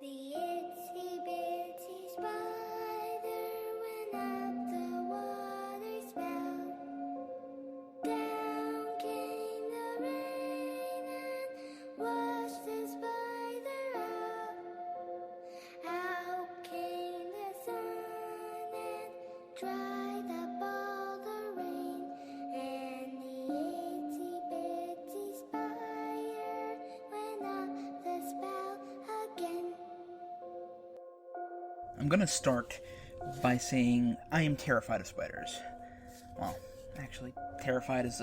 The itsy bitsy spider went up the water spout. Down came the rain and washed the spider out. Out came the sun and dried up all the rain. And the itsy bitsy spider went up the spout again. I'm gonna start by saying I am terrified of spiders. Well, actually, terrified is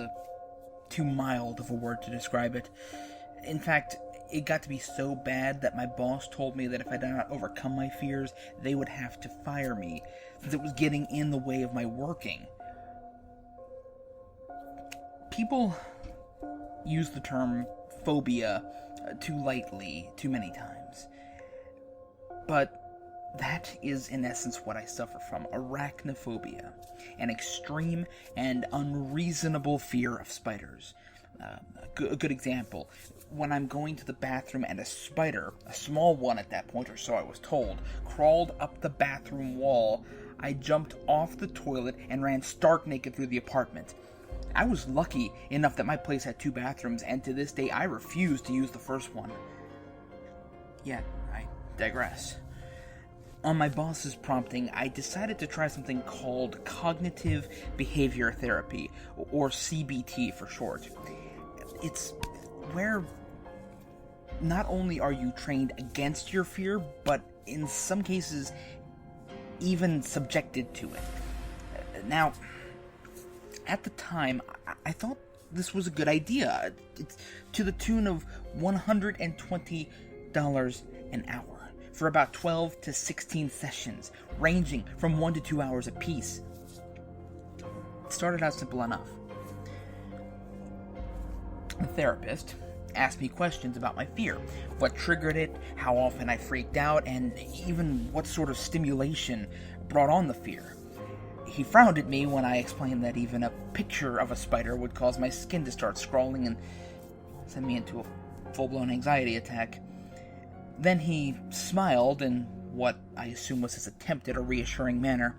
too mild of a word to describe it. In fact, it got to be so bad that my boss told me that if I did not overcome my fears, they would have to fire me, since it was getting in the way of my working. People use the term phobia too lightly too many times. But that is, in essence, what I suffer from. Arachnophobia. An extreme and unreasonable fear of spiders. A good example. When I'm going to the bathroom and a spider, a small one at that point, or so I was told, crawled up the bathroom wall, I jumped off the toilet and ran stark naked through the apartment. I was lucky enough that my place had 2 bathrooms, and to this day I refuse to use the first one. Yet, I digress. On my boss's prompting, I decided to try something called cognitive behavior therapy, or CBT for short. It's where not only are you trained against your fear, but in some cases, even subjected to it. Now, at the time, I thought this was a good idea. It's to the tune of $120 an hour for about 12 to 16 sessions, ranging from 1 to 2 hours apiece. It started out simple enough. The therapist asked me questions about my fear, what triggered it, how often I freaked out, and even what sort of stimulation brought on the fear. He frowned at me when I explained that even a picture of a spider would cause my skin to start scrawling and send me into a full-blown anxiety attack. Then he smiled in what I assume was his attempt at a reassuring manner.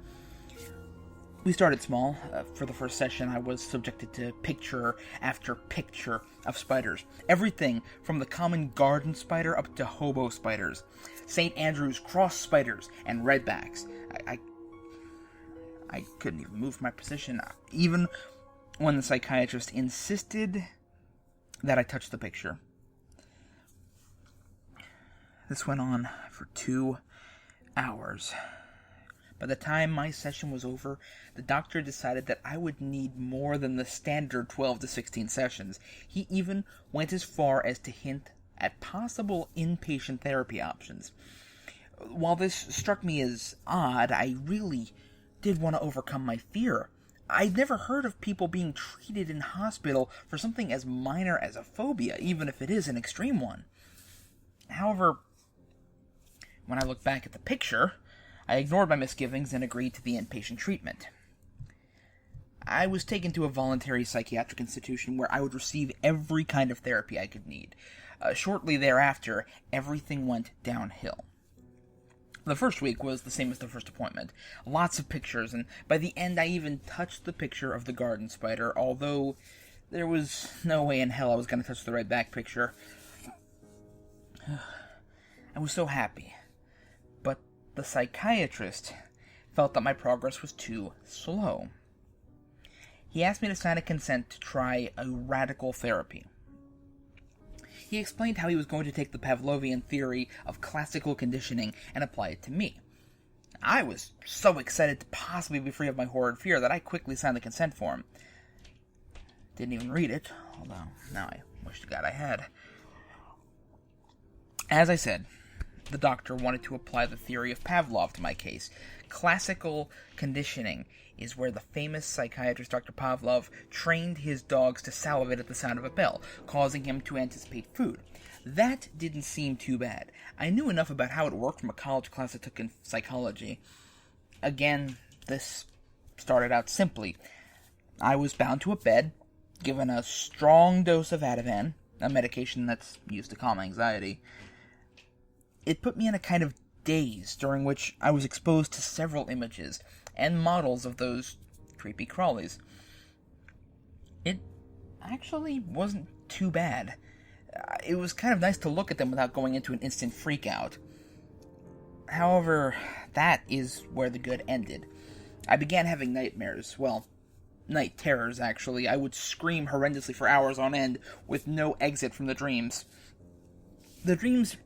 We started small. For the first session, I was subjected to picture after picture of spiders. Everything from the common garden spider up to hobo spiders, St. Andrew's cross spiders, and redbacks. I couldn't even move from my position, even when the psychiatrist insisted that I touch the picture. This went on for 2 hours. By the time my session was over, the doctor decided that I would need more than the standard 12 to 16 sessions. He even went as far as to hint at possible inpatient therapy options. While this struck me as odd, I really did want to overcome my fear. I'd never heard of people being treated in hospital for something as minor as a phobia, even if it is an extreme one. However, when I look back at the picture, I ignored my misgivings and agreed to the inpatient treatment. I was taken to a voluntary psychiatric institution where I would receive every kind of therapy I could need. Shortly thereafter, everything went downhill. The first week was the same as the first appointment. Lots of pictures, and by the end I even touched the picture of the garden spider, although there was no way in hell I was going to touch the redback picture. I was so happy. But the psychiatrist felt that my progress was too slow. He asked me to sign a consent to try a radical therapy. He explained how he was going to take the Pavlovian theory of classical conditioning and apply it to me. I was so excited to possibly be free of my horrid fear that I quickly signed the consent form. Didn't even read it, although now I wish to God I had. As I said, the doctor wanted to apply the theory of Pavlov to my case. Classical conditioning is where the famous psychiatrist Dr. Pavlov trained his dogs to salivate at the sound of a bell, causing him to anticipate food. That didn't seem too bad. I knew enough about how it worked from a college class I took in psychology. Again, this started out simply. I was bound to a bed, given a strong dose of Ativan, a medication that's used to calm anxiety. It put me in a kind of daze during which I was exposed to several images and models of those creepy crawlies. It actually wasn't too bad. It was kind of nice to look at them without going into an instant freakout. However, that is where the good ended. I began having nightmares. Well, night terrors, actually. I would scream horrendously for hours on end with no exit from the dreams. The dreams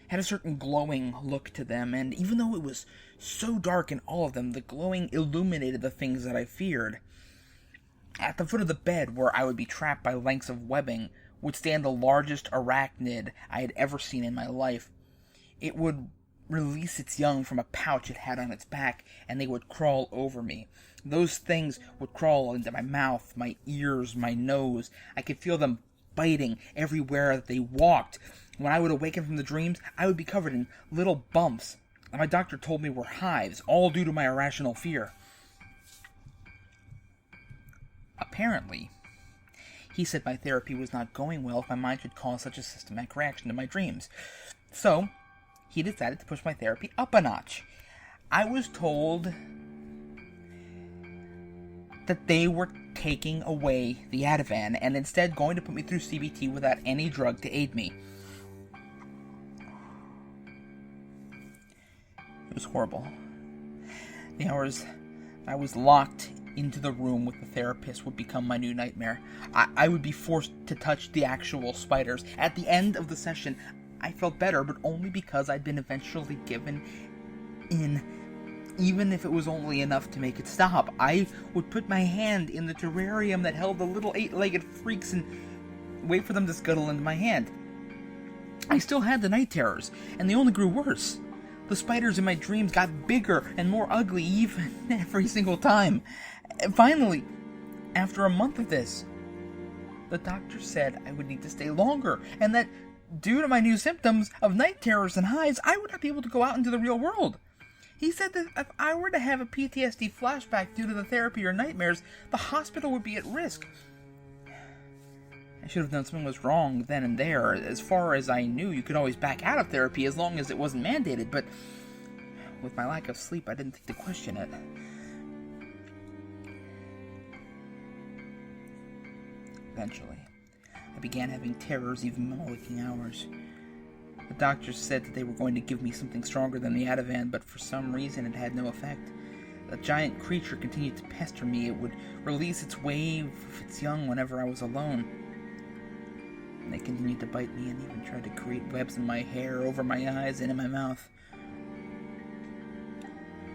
had a certain glowing look to them, and even though it was so dark in all of them, the glowing illuminated the things that I feared. At the foot of the bed, where I would be trapped by lengths of webbing, would stand the largest arachnid I had ever seen in my life. It would release its young from a pouch it had on its back, and they would crawl over me. Those things would crawl into my mouth, my ears, my nose. I could feel them biting everywhere that they walked. When I would awaken from the dreams, I would be covered in little bumps that my doctor told me were hives, all due to my irrational fear. Apparently, he said my therapy was not going well if my mind could cause such a systematic reaction to my dreams. So, he decided to push my therapy up a notch. I was told that they were taking away the Ativan and instead going to put me through CBT without any drug to aid me. It was horrible. The hours I was locked into the room with the therapist would become my new nightmare. I would be forced to touch the actual spiders. At the end of the session, I felt better, but only because I'd been eventually given in, even if it was only enough to make it stop. I would put my hand in the terrarium that held the little 8-legged freaks and wait for them to scuttle into my hand. I still had the night terrors, and they only grew worse. The spiders in my dreams got bigger and more ugly even every single time. And finally, after a month of this, the doctor said I would need to stay longer, and that due to my new symptoms of night terrors and hives, I would not be able to go out into the real world. He said that if I were to have a PTSD flashback due to the therapy or nightmares, the hospital would be at risk. I should have known something was wrong then and there. As far as I knew, you could always back out of therapy as long as it wasn't mandated, but with my lack of sleep, I didn't think to question it. Eventually, I began having terrors even in my waking hours. The doctors said that they were going to give me something stronger than the Ativan, but for some reason it had no effect. The giant creature continued to pester me. It would release its wave of its young whenever I was alone. And they continued to bite me and even tried to create webs in my hair, over my eyes, and in my mouth.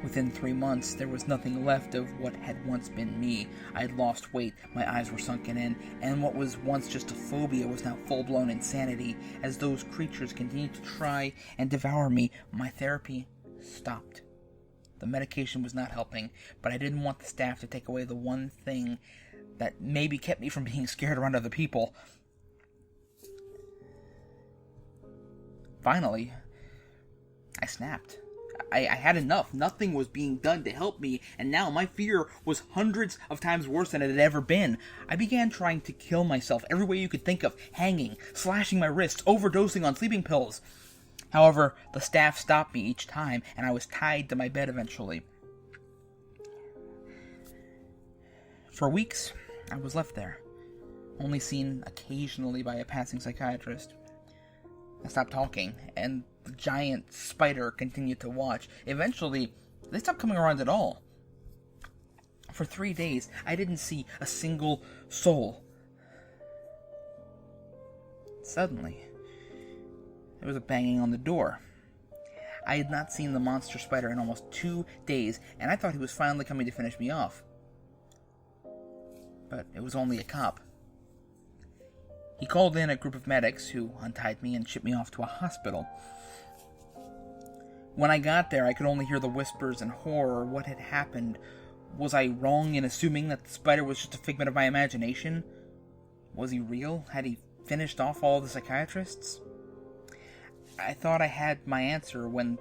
Within 3 months, there was nothing left of what had once been me. I had lost weight, my eyes were sunken in, and what was once just a phobia was now full-blown insanity. As those creatures continued to try and devour me, my therapy stopped. The medication was not helping, but I didn't want the staff to take away the one thing that maybe kept me from being scared around other people. Finally, I snapped. I had enough. Nothing was being done to help me, and now my fear was hundreds of times worse than it had ever been. I began trying to kill myself every way you could think of, hanging, slashing my wrists, overdosing on sleeping pills. However, the staff stopped me each time, and I was tied to my bed eventually. For weeks, I was left there, only seen occasionally by a passing psychiatrist. I stopped talking, and the giant spider continued to watch. Eventually, they stopped coming around at all. For 3 days, I didn't see a single soul. Suddenly, there was a banging on the door. I had not seen the monster spider in almost 2 days, and I thought he was finally coming to finish me off. But it was only a cop. He called in a group of medics who untied me and shipped me off to a hospital. When I got there, I could only hear the whispers and horror. What had happened? Was I wrong in assuming that the spider was just a figment of my imagination? Was he real? Had he finished off all the psychiatrists? I thought I had my answer when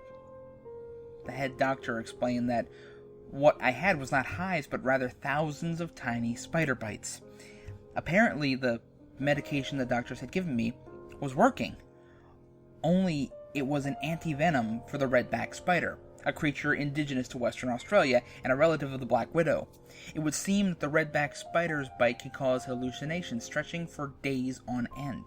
the head doctor explained that what I had was not hives, but rather thousands of tiny spider bites. Apparently, the medication the doctors had given me was working. Only it was an anti-venom for the redback spider, a creature indigenous to Western Australia and a relative of the black widow. It would seem that the redback spider's bite can cause hallucinations stretching for days on end.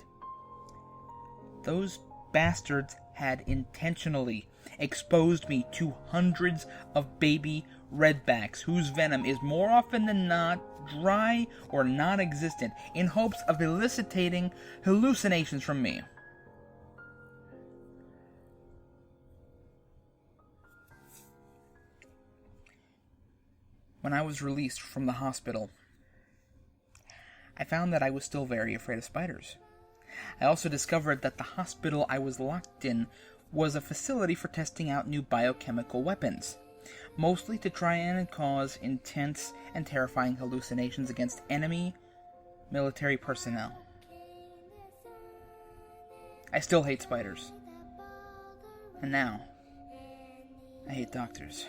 Those bastards had intentionally exposed me to hundreds of baby redbacks whose venom is more often than not dry or non-existent, in hopes of eliciting hallucinations from me. When I was released from the hospital, I found that I was still very afraid of spiders. I also discovered that the hospital I was locked in was a facility for testing out new biochemical weapons, mostly to try and cause intense and terrifying hallucinations against enemy military personnel. I still hate spiders. And now, I hate doctors.